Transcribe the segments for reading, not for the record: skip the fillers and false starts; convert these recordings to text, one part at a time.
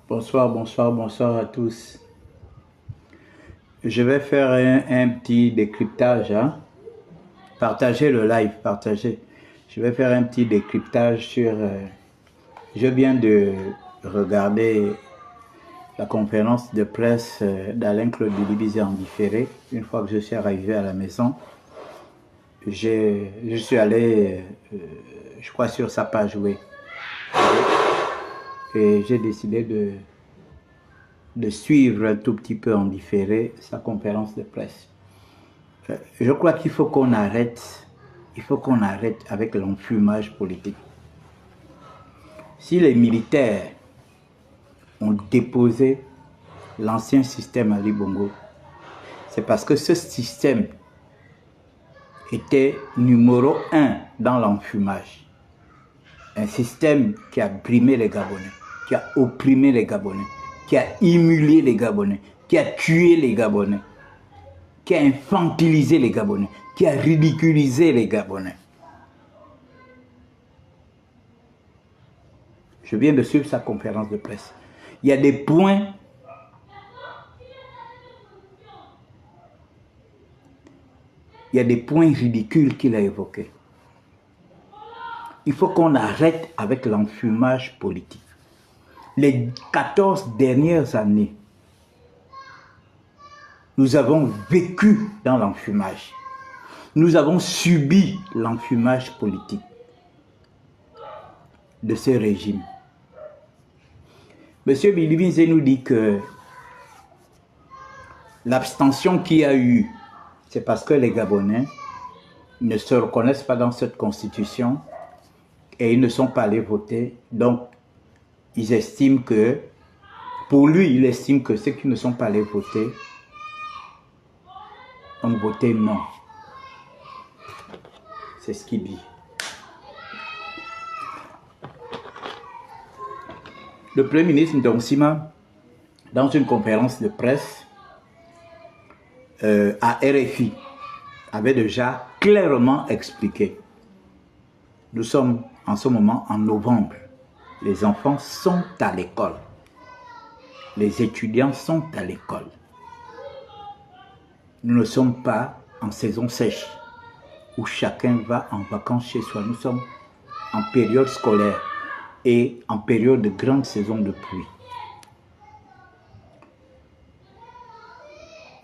Bonsoir, bonsoir, bonsoir à tous. Je vais faire un petit décryptage, hein. Partagez le live, partagez. Je vais faire un petit décryptage sur... je viens de regarder la conférence de presse d'Alain-Claude Bilibizé en différé. Une fois que je suis arrivé à la maison, je suis allé, je crois, sur sa page web. Et j'ai décidé de suivre un tout petit peu en différé sa conférence de presse. Je crois qu'il faut qu'on arrête, avec l'enfumage politique. Si les militaires ont déposé l'ancien système Ali Bongo, c'est parce que ce système était numéro 1 dans l'enfumage. Un système qui a brimé les Gabonais, qui a opprimé les Gabonais, qui a humilié les Gabonais, qui a tué les Gabonais, qui a infantilisé les Gabonais, qui a ridiculisé les Gabonais. Je viens de suivre sa conférence de presse. Il y a des points ridicules qu'il a évoqués. Il faut qu'on arrête avec l'enfumage politique. Les 14 dernières années, nous avons vécu dans l'enfumage. Nous avons subi l'enfumage politique de ce régime. Monsieur Bilibizé nous dit que l'abstention qu'il y a eu, c'est parce que les Gabonais ne se reconnaissent pas dans cette constitution et ils ne sont pas allés voter. Donc, ils estiment que, pour lui, il estime que ceux qui ne sont pas allés voter ont voté non. C'est ce qu'il dit. Le Premier ministre Ndong-Sima, dans une conférence de presse à RFI, avait déjà clairement expliqué. Nous sommes en ce moment en novembre. Les enfants sont à l'école. Les étudiants sont à l'école. Nous ne sommes pas en saison sèche où chacun va en vacances chez soi. Nous sommes en période scolaire et en période de grande saison de pluie.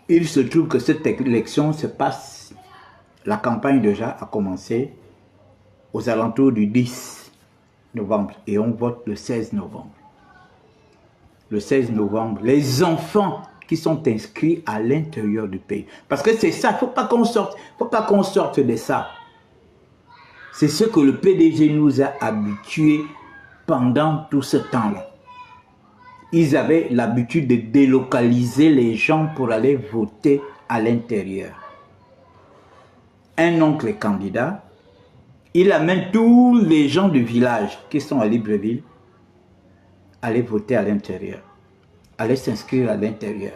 Il se trouve que cette élection se passe, la campagne déjà a commencé aux alentours du 10 novembre et on vote le 16 novembre. Le 16 novembre, les enfants qui sont inscrits à l'intérieur du pays. Parce que c'est ça, il ne faut pas qu'on sorte de ça. C'est ce que le PDG nous a habitués pendant tout ce temps-là. Ils avaient l'habitude de délocaliser les gens pour aller voter à l'intérieur. Un oncle est candidat, il amène tous les gens du village qui sont à Libreville à aller voter à l'intérieur, aller s'inscrire à l'intérieur.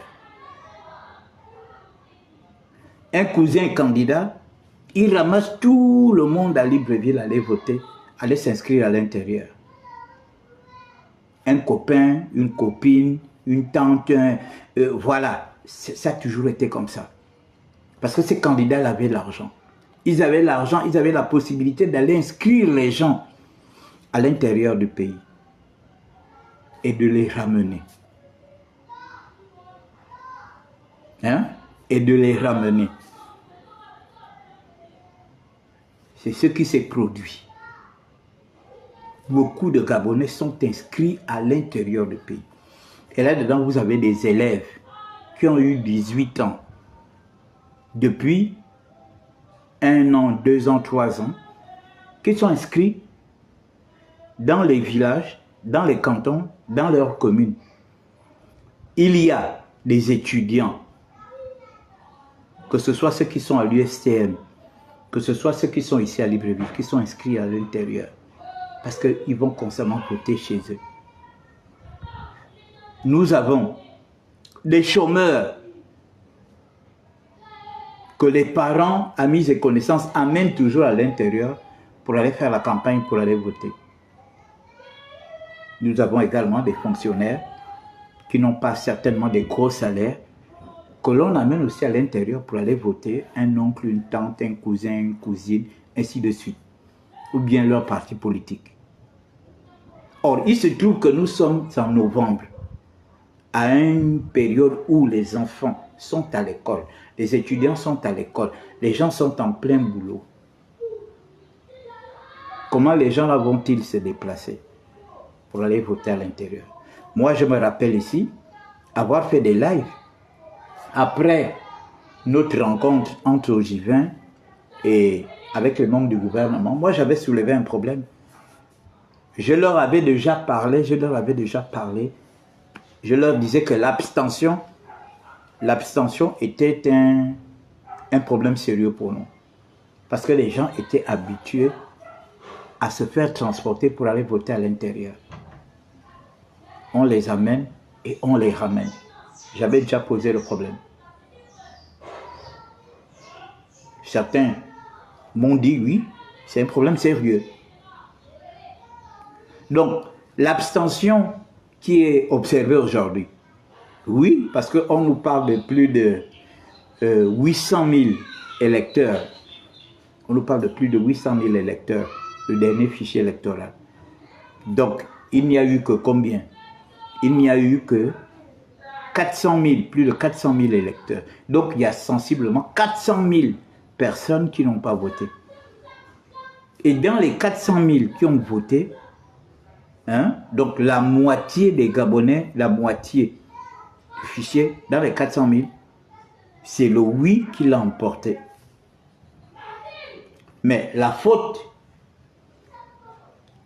Un cousin est candidat, il ramasse tout le monde à Libreville à aller voter, aller s'inscrire à l'intérieur. Un copain, une copine, une tante, voilà, ça a toujours été comme ça. Parce que ces candidats avaient l'argent. Ils avaient l'argent, ils avaient la possibilité d'aller inscrire les gens à l'intérieur du pays et de les ramener. Hein? Et de les ramener. C'est ce qui s'est produit. Beaucoup de Gabonais sont inscrits à l'intérieur du pays. Et là-dedans, vous avez des élèves qui ont eu 18 ans depuis 1 an, 2 ans, 3 ans, qui sont inscrits dans les villages, dans les cantons, dans leurs communes. Il y a des étudiants, que ce soit ceux qui sont à l'USTM, que ce soit ceux qui sont ici à Libreville, qui sont inscrits à l'intérieur. Parce qu'ils vont constamment voter chez eux. Nous avons des chômeurs que les parents, amis et connaissances amènent toujours à l'intérieur pour aller faire la campagne, pour aller voter. Nous avons également des fonctionnaires qui n'ont pas certainement des gros salaires, que l'on amène aussi à l'intérieur pour aller voter un oncle, une tante, un cousin, une cousine, ainsi de suite, ou bien leur parti politique. Or, il se trouve que nous sommes en novembre, à une période où les enfants sont à l'école, les étudiants sont à l'école, les gens sont en plein boulot. Comment les gens là vont-ils se déplacer pour aller voter à l'intérieur? Moi, je me rappelle ici avoir fait des lives après notre rencontre entre Ogivin et avec les membres du gouvernement. Moi, j'avais soulevé un problème. Je leur avais déjà parlé. Je leur disais que l'abstention était un problème sérieux pour nous. Parce que les gens étaient habitués à se faire transporter pour aller voter à l'intérieur. On les amène et on les ramène. J'avais déjà posé le problème. Certains m'ont dit oui, c'est un problème sérieux. Donc, l'abstention qui est observée aujourd'hui, oui, parce qu'on nous parle de plus de 800 000 électeurs. On nous parle de plus de 800 000 électeurs, le dernier fichier électoral. Donc, il n'y a eu que combien? Il n'y a eu que 400 000, plus de 400 000 électeurs. Donc, il y a sensiblement 400 000 personnes qui n'ont pas voté. Et dans les 400 000 qui ont voté, donc la moitié des Gabonais, la moitié du fichier, dans les 400 000, c'est le oui qui l'a emporté. Mais la faute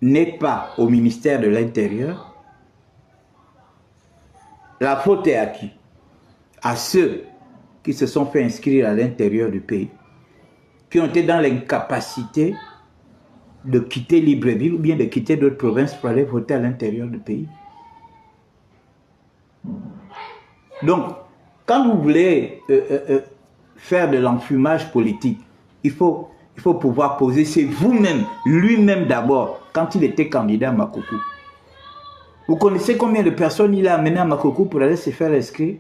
n'est pas au ministère de l'Intérieur. La faute est à qui? À ceux qui se sont fait inscrire à l'intérieur du pays, qui ont été dans l'incapacité de quitter Libreville ou bien de quitter d'autres provinces pour aller voter à l'intérieur du pays. Donc, quand vous voulez faire de l'enfumage politique, il faut pouvoir poser, c'est vous-même, lui-même d'abord, quand il était candidat à Makoko. Vous connaissez combien de personnes il a amené à Makoko pour aller se faire inscrire?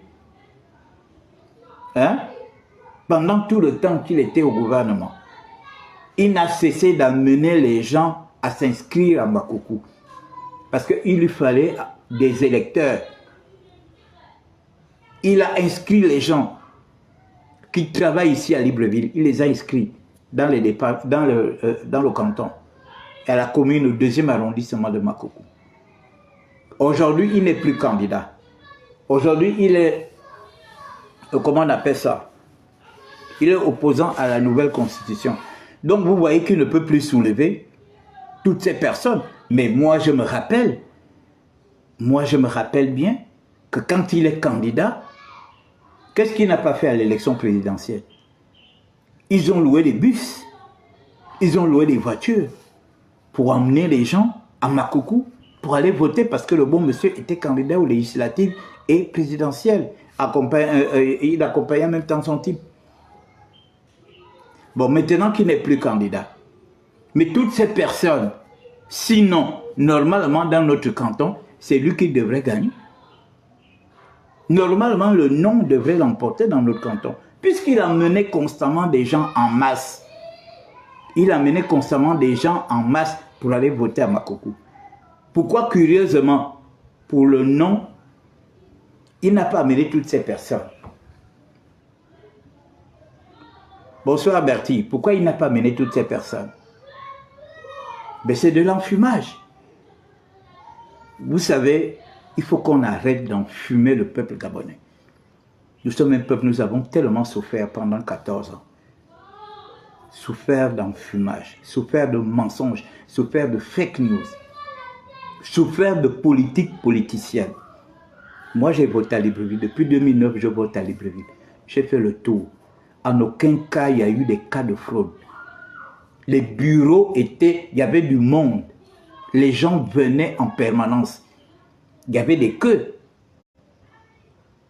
Pendant tout le temps qu'il était au gouvernement. Il n'a cessé d'amener les gens à s'inscrire à Makoko. Parce qu'il lui fallait des électeurs. Il a inscrit les gens qui travaillent ici à Libreville. Il les a inscrits dans le canton, à la commune, au 2e arrondissement de Makoko. Aujourd'hui, il n'est plus candidat. Aujourd'hui, il est, comment on appelle ça? Il est opposant à la nouvelle constitution. Donc, vous voyez qu'il ne peut plus soulever toutes ces personnes. Mais moi, je me rappelle bien que quand il est candidat, qu'est-ce qu'il n'a pas fait à l'élection présidentielle? Ils ont loué des bus, ils ont loué des voitures pour emmener les gens à Makoko pour aller voter parce que le bon monsieur était candidat aux législatives et présidentielles. Il accompagnait en même temps son type. Bon, maintenant qu'il n'est plus candidat. Mais toutes ces personnes, sinon, normalement, dans notre canton, c'est lui qui devrait gagner. Normalement, le non devrait l'emporter dans notre canton. Puisqu'il amenait constamment des gens en masse. Il amenait constamment des gens en masse pour aller voter à Makoko. Pourquoi, curieusement, pour le non, il n'a pas amené toutes ces personnes? Bonsoir Bertie, pourquoi il n'a pas amené toutes ces personnes? Ben, c'est de l'enfumage. Vous savez, il faut qu'on arrête d'enfumer le peuple gabonais. Nous sommes un peuple, nous avons tellement souffert pendant 14 ans. Souffert d'enfumage, souffert de mensonges, souffert de fake news, souffert de politique politicienne. Moi, j'ai voté à Libreville. Depuis 2009, je vote à Libreville. J'ai fait le tour. En aucun cas, il y a eu des cas de fraude. Les bureaux étaient... Il y avait du monde. Les gens venaient en permanence. Il y avait des queues.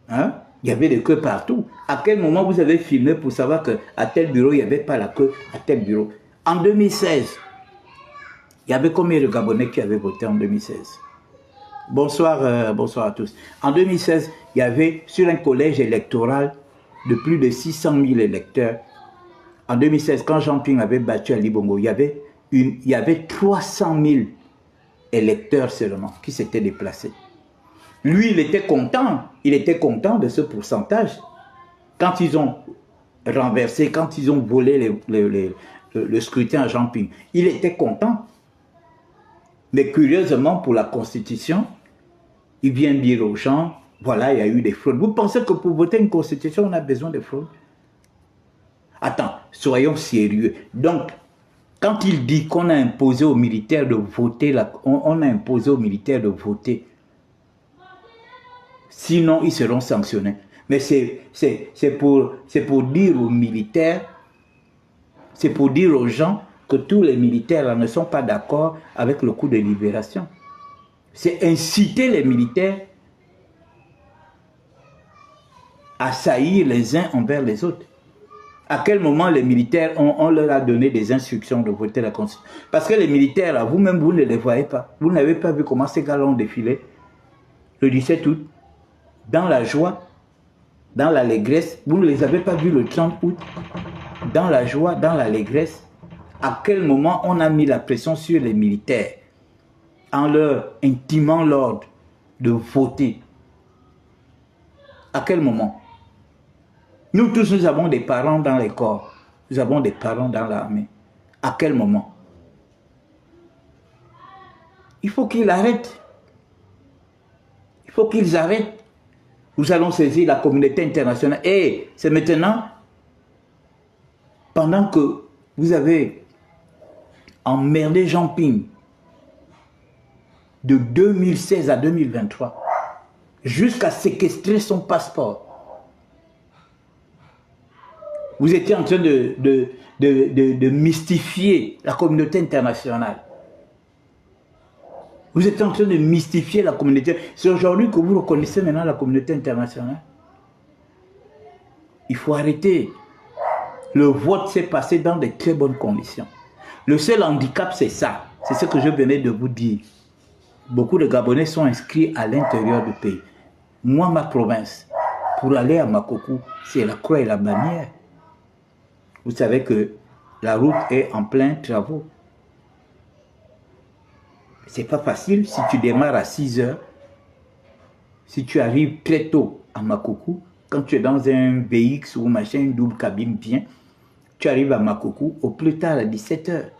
Il y avait des queues partout. À quel moment vous avez filmé pour savoir qu'à tel bureau, il n'y avait pas la queue à tel bureau? En 2016, il y avait combien de Gabonais qui avaient voté en 2016? Bonsoir, bonsoir à tous. En 2016, il y avait sur un collège électoral de plus de 600 000 électeurs. En 2016, quand Jean Ping avait battu Ali Bongo, il y avait 300 000 électeurs seulement qui s'étaient déplacés. Lui, il était content de ce pourcentage. Quand ils ont renversé, quand ils ont volé le scrutin à Jean Ping, il était content. Mais curieusement, pour la Constitution, il vient dire aux gens, voilà, il y a eu des fraudes. Vous pensez que pour voter une Constitution, on a besoin de fraudes? Attends, soyons sérieux. Donc, quand il dit qu'on a imposé aux militaires de voter, on a imposé aux militaires de voter, sinon ils seront sanctionnés. Mais c'est pour dire aux militaires, c'est pour dire aux gens que tous les militaires là, ne sont pas d'accord avec le coup de libération. C'est inciter les militaires à saillir les uns envers les autres. À quel moment les militaires, on leur a donné des instructions de voter la Constitution? Parce que les militaires, là, vous-même, vous ne les voyez pas. Vous n'avez pas vu comment ces gars-là ont défilé le 17 août, dans la joie, dans l'allégresse. Vous ne les avez pas vus le 30 août, dans la joie, dans l'allégresse. À quel moment on a mis la pression sur les militaires en leur intimant l'ordre de voter? À quel moment? Nous tous, nous avons des parents dans les corps. Nous avons des parents dans l'armée. À quel moment? Il faut qu'ils arrêtent. Il faut qu'ils arrêtent. Nous allons saisir la communauté internationale. Et c'est maintenant, pendant que vous avez emmerdé Jean Ping de 2016 à 2023, jusqu'à séquestrer son passeport. Vous étiez en train de mystifier la communauté internationale. Vous êtes en train de mystifier la communauté. C'est aujourd'hui que vous reconnaissez maintenant la communauté internationale. Il faut arrêter. Le vote s'est passé dans de très bonnes conditions. Le seul handicap, c'est ça. C'est ce que je venais de vous dire. Beaucoup de Gabonais sont inscrits à l'intérieur du pays. Moi, ma province, pour aller à Makoko, c'est la croix et la bannière. Vous savez que la route est en plein travaux. C'est pas facile si tu démarres à 6 heures. Si tu arrives très tôt à Makoko, quand tu es dans un VX ou machin, une double cabine bien, tu arrives à Makoko au plus tard à 17 heures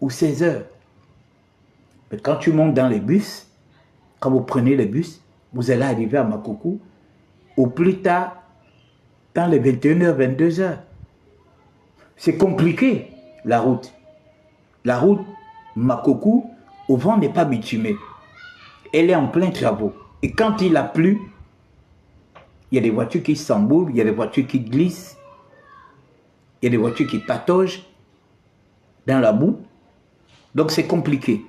ou 16 heures. Mais quand tu montes dans les bus, quand vous prenez le bus, vous allez arriver à Makoko au plus tard dans les 21h, 22h. C'est compliqué, la route. La route Makoko, au vent n'est pas bitumée. Elle est en plein travaux. Et quand il a plu, il y a des voitures qui s'emboulent, il y a des voitures qui glissent, il y a des voitures qui pataugent dans la boue. Donc c'est compliqué.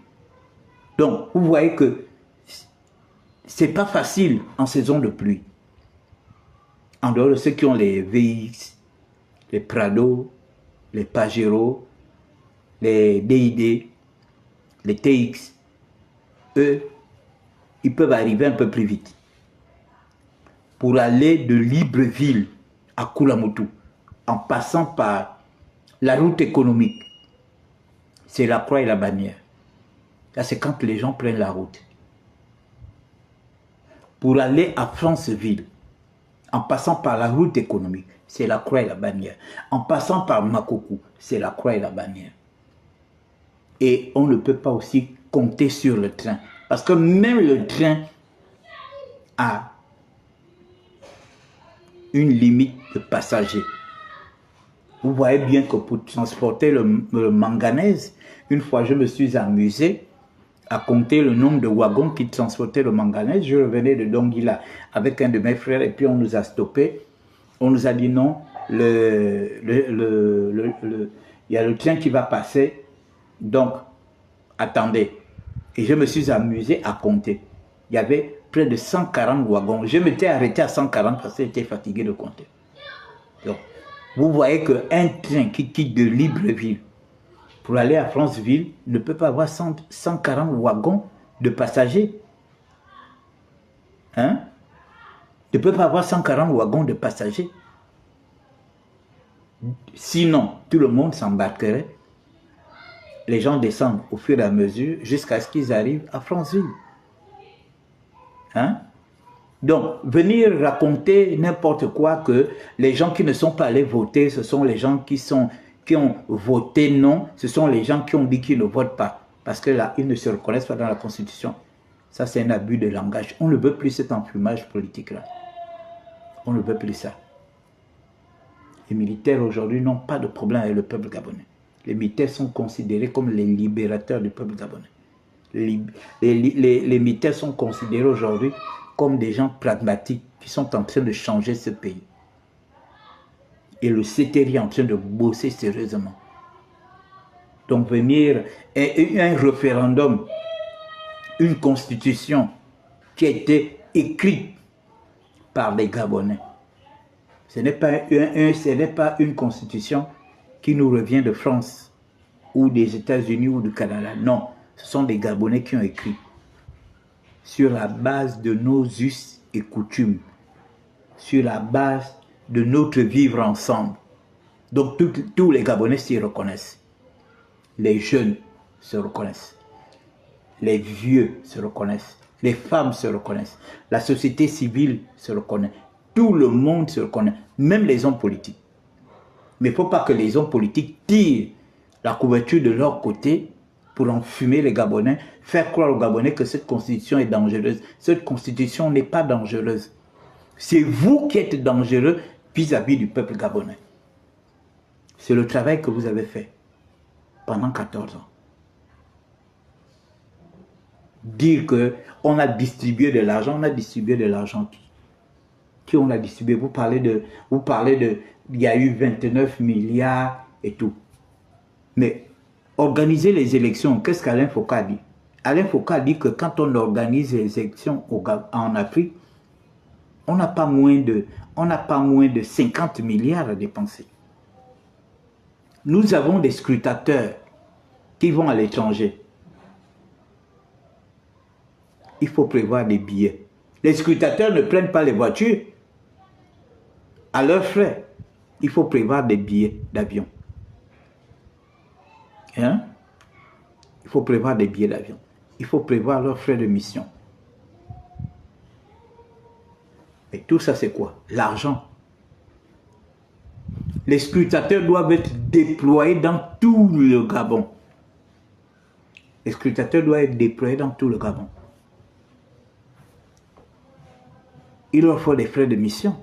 Donc vous voyez que c'est pas facile en saison de pluie. En dehors de ceux qui ont les VX, les Prado, les Pajero, les DID, les TX, eux, ils peuvent arriver un peu plus vite. Pour aller de Libreville à Koulamoutou, en passant par la route économique, c'est la croix et la bannière. Là, c'est quand les gens prennent la route. Pour aller à Franceville, en passant par la route économique, c'est la croix et la bannière. En passant par Makoko, c'est la croix et la bannière. Et on ne peut pas aussi compter sur le train. Parce que même le train a une limite de passagers. Vous voyez bien que pour transporter le manganèse, une fois je me suis amusé à compter le nombre de wagons qui transportaient le manganèse. Je revenais de Donguila avec un de mes frères et puis on nous a stoppés. On nous a dit non, il y a le train qui va passer, donc attendez. Et je me suis amusé à compter. Il y avait près de 140 wagons. Je m'étais arrêté à 140 parce que j'étais fatigué de compter. Donc, vous voyez qu'un train qui quitte de Libreville pour aller à Franceville ne peut pas avoir 140 wagons de passagers. Hein? Tu ne peux pas avoir 140 wagons de passagers. Sinon, tout le monde s'embarquerait. Les gens descendent au fur et à mesure jusqu'à ce qu'ils arrivent à Franceville. Hein? Donc, venir raconter n'importe quoi que les gens qui ne sont pas allés voter, ce sont les gens qui ont voté non, ce sont les gens qui ont dit qu'ils ne votent pas. Parce que là, ils ne se reconnaissent pas dans la Constitution. Ça, c'est un abus de langage. On ne veut plus cet enfumage politique-là. On ne veut plus ça. Les militaires aujourd'hui n'ont pas de problème avec le peuple gabonais. Les militaires sont considérés comme les libérateurs du peuple gabonais. Les militaires sont considérés aujourd'hui comme des gens pragmatiques qui sont en train de changer ce pays. Et le CTRI est en train de bosser sérieusement. Donc venir, un référendum, une constitution qui a été écrite par les Gabonais. Ce n'est pas une constitution qui nous revient de France ou des États-Unis ou du Canada. Non, ce sont des Gabonais qui ont écrit sur la base de nos us et coutumes, sur la base de notre vivre ensemble. Donc tous les Gabonais s'y reconnaissent. Les jeunes se reconnaissent. Les vieux se reconnaissent. Les femmes se reconnaissent. La société civile se reconnaît. Tout le monde se reconnaît, même les hommes politiques. Mais il ne faut pas que les hommes politiques tirent la couverture de leur côté pour enfumer les Gabonais, faire croire aux Gabonais que cette constitution est dangereuse. Cette constitution n'est pas dangereuse. C'est vous qui êtes dangereux vis-à-vis du peuple gabonais. C'est le travail que vous avez fait pendant 14 ans. Dire qu'on a distribué de l'argent, on a distribué de l'argent qui on a distribué. Vous parlez de, il y a eu 29 milliards et tout. Mais organiser les élections, qu'est-ce qu'Alain Foka dit? Alain Foka dit que quand on organise les élections en Afrique, on n'a pas moins de 50 milliards à dépenser. Nous avons des scrutateurs qui vont à l'étranger. Il faut prévoir des billets. Les scrutateurs ne prennent pas les voitures à leurs frais. Il faut prévoir des billets d'avion. Hein? Il faut prévoir des billets d'avion. Il faut prévoir leurs frais de mission. Et tout ça, c'est quoi? L'argent. Les scrutateurs doivent être déployés dans tout le Gabon. Les scrutateurs doivent être déployés dans tout le Gabon. Il leur faut des frais de mission.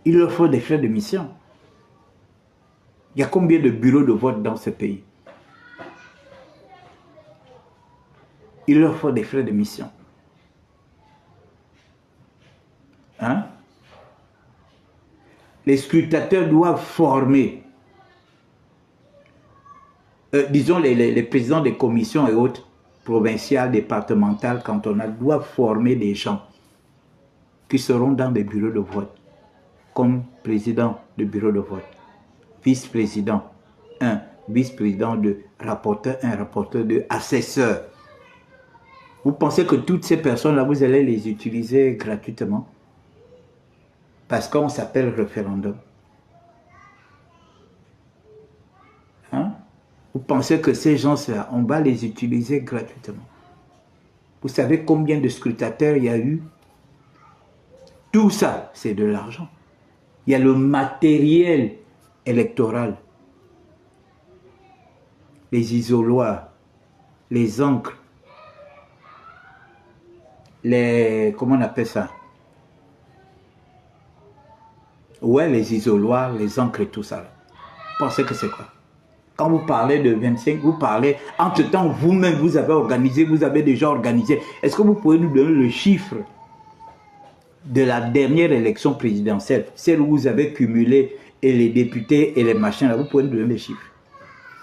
Il leur faut des frais de mission. Il y a combien de bureaux de vote dans ce pays? Il leur faut des frais de mission. Hein? Les scrutateurs doivent former, disons les présidents des commissions et autres, provinciales, départementales, cantonales, doivent former des gens qui seront dans des bureaux de vote, comme président de bureau de vote, vice-président 1, vice-président 2, rapporteur 1, rapporteur 2, assesseur. Vous pensez que toutes ces personnes-là, vous allez les utiliser gratuitement? Parce qu'on s'appelle référendum. Hein? Vous pensez que ces gens-là, on va les utiliser gratuitement? Vous savez combien de scrutateurs il y a eu? Tout ça, c'est de l'argent. Il y a le matériel électoral. Les isoloirs, les encres, les... comment on appelle ça? Ouais, les isoloirs, les encres et tout ça. Vous pensez que c'est quoi? Quand vous parlez de 25, vous parlez... Entre-temps, vous-même, vous avez organisé, vous avez déjà organisé. Est-ce que vous pouvez nous donner le chiffre de la dernière élection présidentielle, celle où vous avez cumulé et les députés et les machins, là, vous pouvez nous donner les chiffres.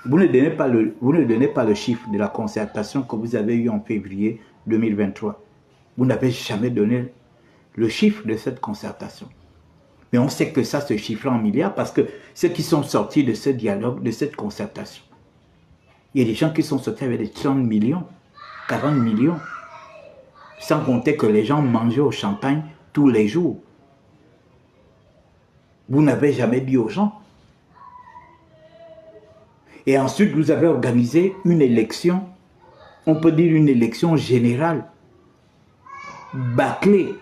Vous ne donnez pas le chiffre de la concertation que vous avez eue en février 2023. Vous n'avez jamais donné le chiffre de cette concertation. Mais on sait que ça se chiffre en milliards parce que ceux qui sont sortis de ce dialogue, de cette concertation, Il y a des gens qui sont sortis avec des 30 millions, 40 millions. Sans compter que les gens mangeaient au champagne tous les jours. Vous n'avez jamais dit aux gens. Et ensuite, vous avez organisé une élection, on peut dire une élection générale, bâclée,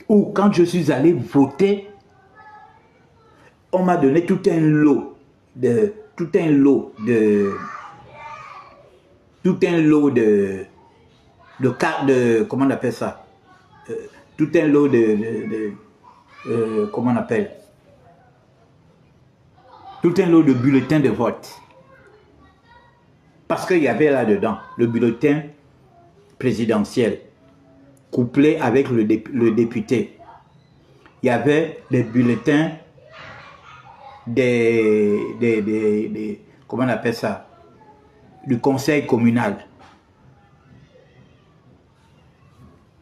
où quand je suis allé voter, on m'a donné tout un lot de cartes de, comment on appelle ça, tout un lot comment on appelle, tout un lot de bulletins de vote. Parce qu'il y avait là-dedans le bulletin présidentiel, couplé avec le député. Il y avait les bulletins comment on appelle ça, du conseil communal.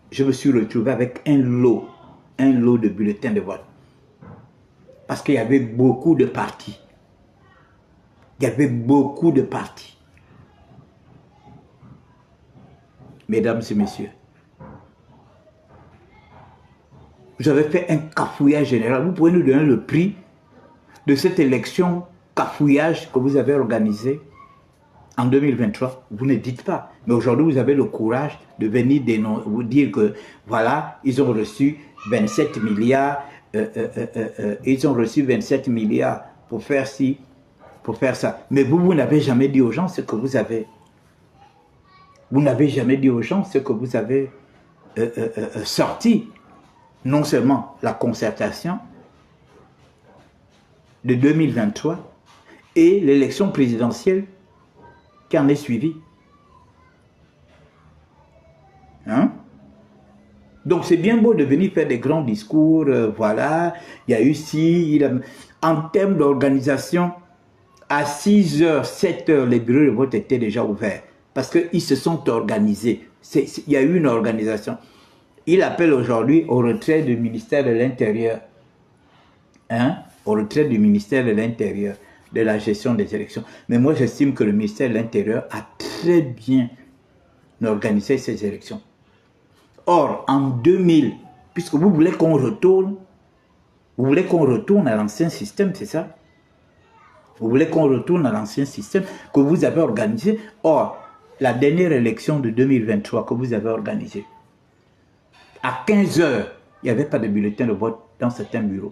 Je me suis retrouvé avec un lot de bulletins de vote. Parce qu'il y avait beaucoup de partis. Il y avait beaucoup de partis. Mesdames et messieurs, vous avez fait un cafouillage général. Vous pouvez nous donner le prix de cette élection cafouillage que vous avez organisée en 2023, vous ne dites pas. Mais aujourd'hui, vous avez le courage de venir vous dire que, voilà, ils ont reçu 27 milliards, ils ont reçu 27 milliards pour faire ci, pour faire ça. Mais vous n'avez jamais dit aux gens ce que vous avez. Vous n'avez jamais dit aux gens ce que vous avez sorti. Non seulement la concertation de 2023 et l'élection présidentielle qui en est suivie. Hein? Donc c'est bien beau de venir faire des grands discours, voilà, il y a eu ci, en termes d'organisation, à 6h, 7h, les bureaux de vote étaient déjà ouverts, parce qu'ils se sont organisés, il y a eu une organisation. Il appelle aujourd'hui au retrait du ministère de l'Intérieur, hein? Au retrait du ministère de l'Intérieur, de la gestion des élections. Mais moi, j'estime que le ministère de l'Intérieur a très bien organisé ces élections. Or, en 2000, puisque vous voulez qu'on retourne, à l'ancien système, c'est ça? Vous voulez qu'on retourne à l'ancien système que vous avez organisé. Or, la dernière élection de 2023 que vous avez organisée, à 15h, il n'y avait pas de bulletin de vote dans certains bureaux.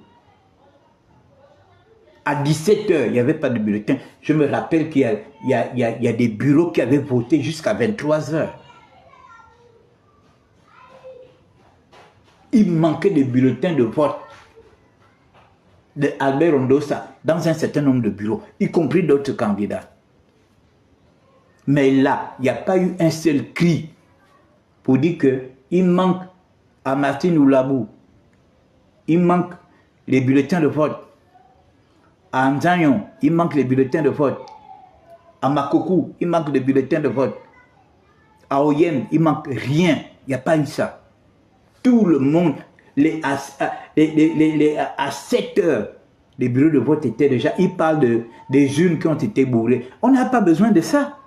À 17h, il n'y avait pas de bulletin. Je me rappelle qu'il y a des bureaux qui avaient voté jusqu'à 23h. Il manquait des bulletins de vote de Albert Ondossa dans un certain nombre de bureaux, y compris d'autres candidats. Mais là, il n'y a pas eu un seul cri pour dire qu'il manque à Martine Oulabou, il manque les bulletins de vote. À Nzanyon, il manque les bulletins de vote. À Makokou, il manque les bulletins de vote. À Oyem, il manque rien. Il n'y a pas eu ça. Tout le monde, à 7 heures, les bureaux de vote étaient déjà... Ils parlent des urnes qui ont été bourrées. On n'a pas besoin de ça.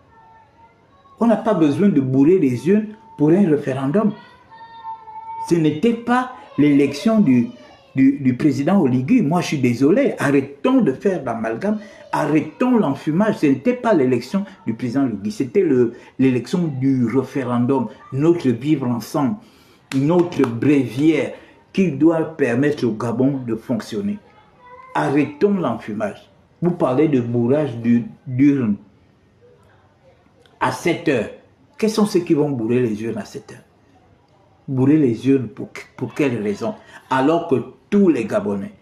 On n'a pas besoin de bourrer les urnes pour un référendum. Ce n'était pas l'élection du président Oligui. Moi, je suis désolé. Arrêtons de faire l'amalgame. Arrêtons l'enfumage. Ce n'était pas l'élection du président Oligui. C'était l'élection du référendum. Notre vivre ensemble. Notre bréviaire qui doit permettre au Gabon de fonctionner. Arrêtons l'enfumage. Vous parlez de bourrage d'urnes à 7 heures. Quels sont ceux qui vont bourrer les urnes à 7 heures? Bourrer les urnes pour quelle raison? Alors que tous les Gabonais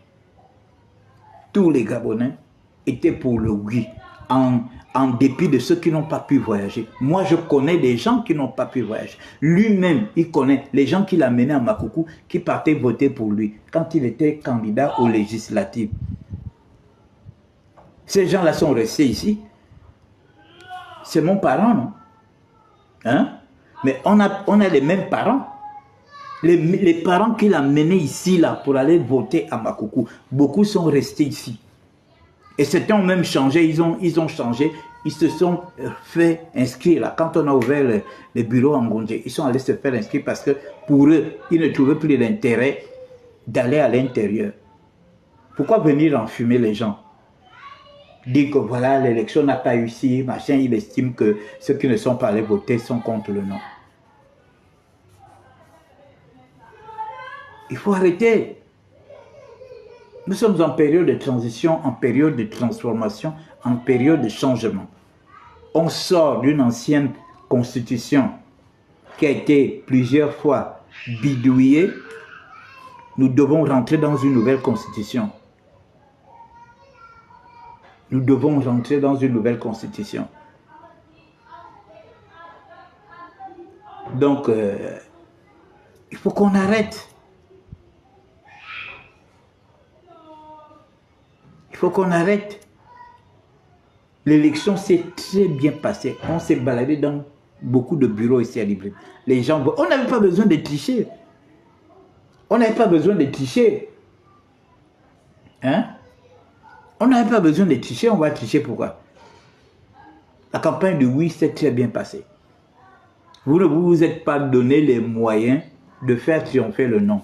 étaient pour le oui, en dépit de ceux qui n'ont pas pu voyager. Moi, je connais des gens qui n'ont pas pu voyager. Lui-même, il connaît les gens qu'il a menés à Makoukou, qui partaient voter pour lui, quand il était candidat aux législatives. Ces gens-là sont restés ici. C'est mon parent, non? Hein? Mais on a les mêmes parents. Les parents qu'il a menés ici, là, pour aller voter à Makoukou, beaucoup sont restés ici. Et certains ont même changé, ils ont changé, Ils se sont fait inscrire. Là, quand on a ouvert les bureaux en Ngondje, ils sont allés se faire inscrire parce que pour eux, ils ne trouvaient plus d'intérêt d'aller à l'intérieur. Pourquoi venir enfumer les gens? Dire que voilà, l'élection n'a pas réussi, machin, il estime que ceux qui ne sont pas allés voter sont contre le non. Il faut arrêter. Nous sommes en période de transition, en période de transformation, en période de changement. On sort d'une ancienne constitution qui a été plusieurs fois bidouillée. Nous devons rentrer dans une nouvelle constitution. Nous devons rentrer dans une nouvelle constitution. Donc, il faut qu'on arrête. Il faut qu'on arrête. L'élection s'est très bien passée. On s'est baladé dans beaucoup de bureaux ici à Libreville. Les gens, on n'avait pas besoin de tricher. On n'avait pas besoin de tricher. Hein? On n'avait pas besoin de tricher, on va tricher pourquoi? La campagne de oui s'est très bien passée. Vous ne vous êtes pas donné les moyens de faire triompher le non.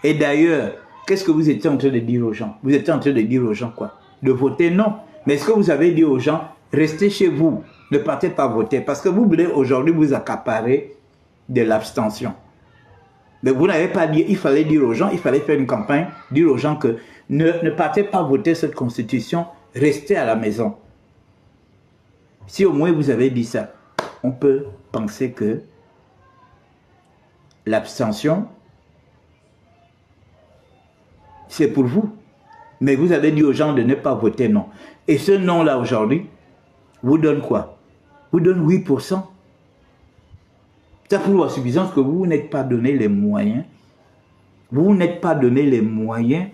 Et d'ailleurs, qu'est-ce que vous étiez en train de dire aux gens? Vous étiez en train de dire aux gens quoi? De voter non. Mais est-ce que vous avez dit aux gens, restez chez vous, ne partez pas voter? Parce que vous voulez aujourd'hui vous accaparer de l'abstention. Mais vous n'avez pas dit, il fallait dire aux gens, il fallait faire une campagne, dire aux gens que ne partez pas voter cette constitution, restez à la maison. Si au moins vous avez dit ça, on peut penser que l'abstention, c'est pour vous. Mais vous avez dit aux gens de ne pas voter non. Et ce non-là aujourd'hui, vous donne quoi? Vous donne 8%. Ça prouve à suffisance que vous n'êtes pas donné les moyens. Vous n'êtes pas donné les moyens.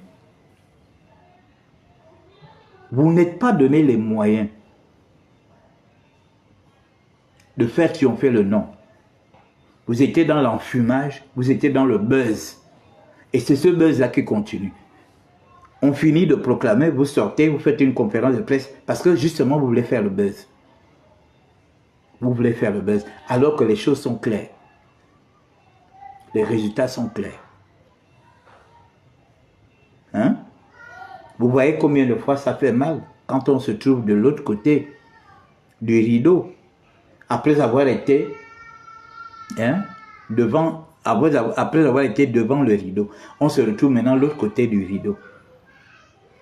Vous n'êtes pas donné les moyens de faire triompher le non. Vous étiez dans l'enfumage, vous étiez dans le buzz. Et c'est ce buzz-là qui continue. On finit de proclamer, vous sortez, vous faites une conférence de presse parce que justement vous voulez faire le buzz. Vous voulez faire le buzz alors que les choses sont claires. Les résultats sont clairs. Hein? Vous voyez combien de fois ça fait mal quand on se trouve de l'autre côté du rideau. Après avoir été après avoir été devant le rideau. On se retrouve maintenant de l'autre côté du rideau.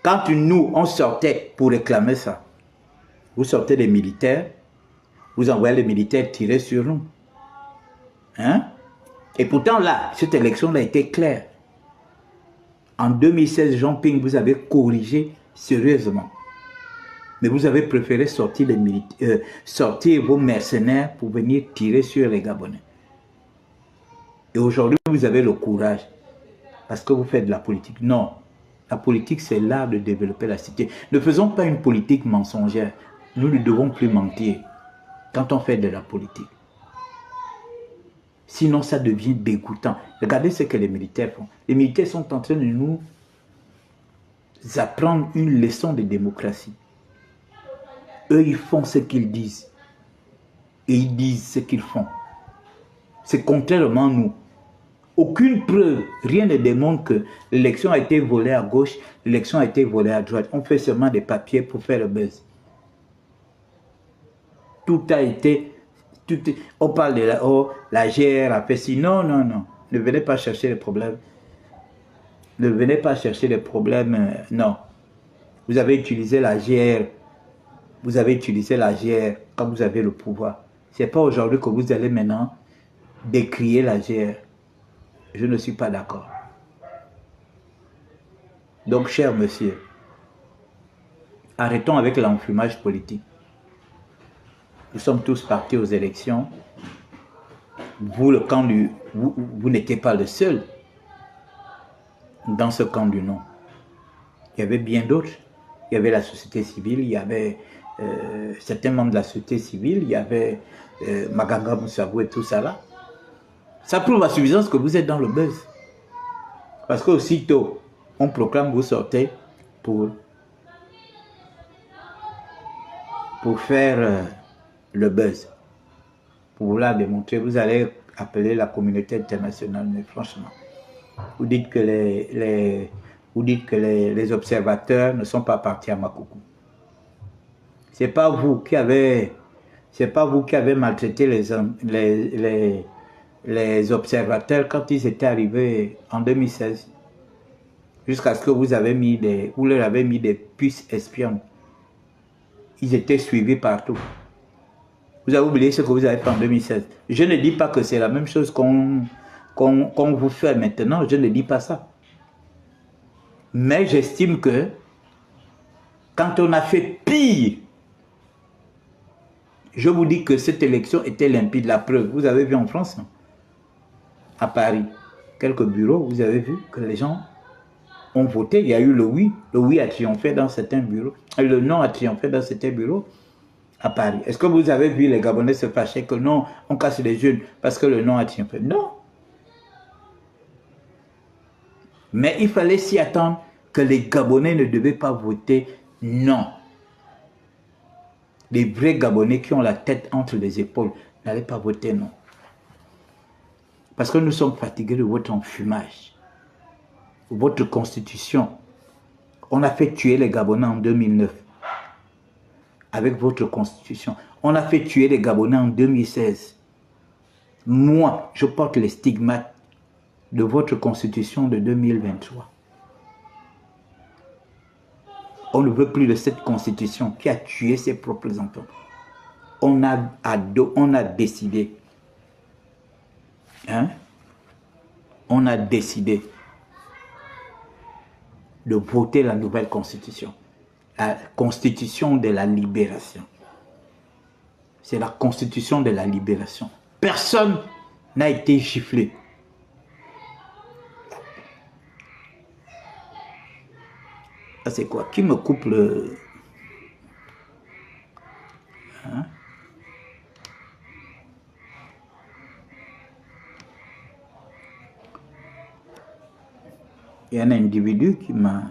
Quand nous, on sortait pour réclamer ça, vous sortez des militaires, vous envoyez les militaires tirer sur nous. Hein? Et pourtant là, cette élection-là a été claire. En 2016, Jean Ping, vous avez corrigé sérieusement. Mais vous avez préféré sortir, sortir vos mercenaires pour venir tirer sur les Gabonais. Et aujourd'hui, vous avez le courage. Parce que vous faites de la politique. Non. La politique, c'est l'art de développer la cité. Ne faisons pas une politique mensongère. Nous ne devons plus mentir quand on fait de la politique. Sinon, ça devient dégoûtant. Regardez ce que les militaires font. Les militaires sont en train de nous apprendre une leçon de démocratie. Eux, ils font ce qu'ils disent. Et ils disent ce qu'ils font. C'est contrairement à nous. Aucune preuve, rien ne démontre que l'élection a été volée à gauche, l'élection a été volée à droite. On fait seulement des papiers pour faire le buzz. Tout a été... on parle de la GR a fait ci. Non, non, non. Ne venez pas chercher les problèmes. Ne venez pas chercher les problèmes. Non. Vous avez utilisé la GR. Vous avez utilisé la GR quand vous avez le pouvoir. Ce n'est pas aujourd'hui que vous allez maintenant décrier la GR. Je ne suis pas d'accord. Donc, cher monsieur, arrêtons avec l'enfumage politique. Nous sommes tous partis aux élections. Vous, le camp du... Vous n'étiez pas le seul dans ce camp du non. Il y avait bien d'autres. Il y avait la société civile, il y avait certains membres de la société civile, il y avait Maganga Moussabou et tout ça là. Ça prouve à suffisance que vous êtes dans le buzz. Parce qu'aussitôt, on proclame, vous sortez pour pour faire le buzz. Pour vouloir démontrer, vous allez appeler la communauté internationale, mais franchement, vous dites que les observateurs ne sont pas partis à Makoukou. C'est pas vous qui avez maltraité les observateurs quand ils étaient arrivés en 2016, jusqu'à ce que vous leur avez mis des puces espionnes. Ils étaient suivis partout. Vous avez oublié ce que vous avez fait en 2016. Je ne dis pas que c'est la même chose qu'on vous fait maintenant. Je ne dis pas ça. Mais j'estime que quand on a fait pire, je vous dis que cette élection était limpide. La preuve, vous avez vu en France, non? À Paris, quelques bureaux, vous avez vu que les gens ont voté. Il y a eu le oui. Le oui a triomphé dans certains bureaux. Le non a triomphé dans certains bureaux à Paris. Est-ce que vous avez vu les Gabonais se fâcher que non, on casse les jeunes parce que le non a triomphé? Non. Mais il fallait s'y attendre que les Gabonais ne devaient pas voter non. Les vrais Gabonais qui ont la tête entre les épaules n'allaient pas voter non. Parce que nous sommes fatigués de votre enfumage. Votre constitution. On a fait tuer les Gabonais en 2009. Avec votre constitution. On a fait tuer les Gabonais en 2016. Moi, je porte les stigmates de votre constitution de 2023. On ne veut plus de cette constitution qui a tué ses propres enfants. On a décidé. Hein? On a décidé de voter la nouvelle constitution. La constitution de la libération. C'est la constitution de la libération. Personne n'a été giflé. C'est quoi? Qui me coupe le... Hein? Il y a un individu qui m'a...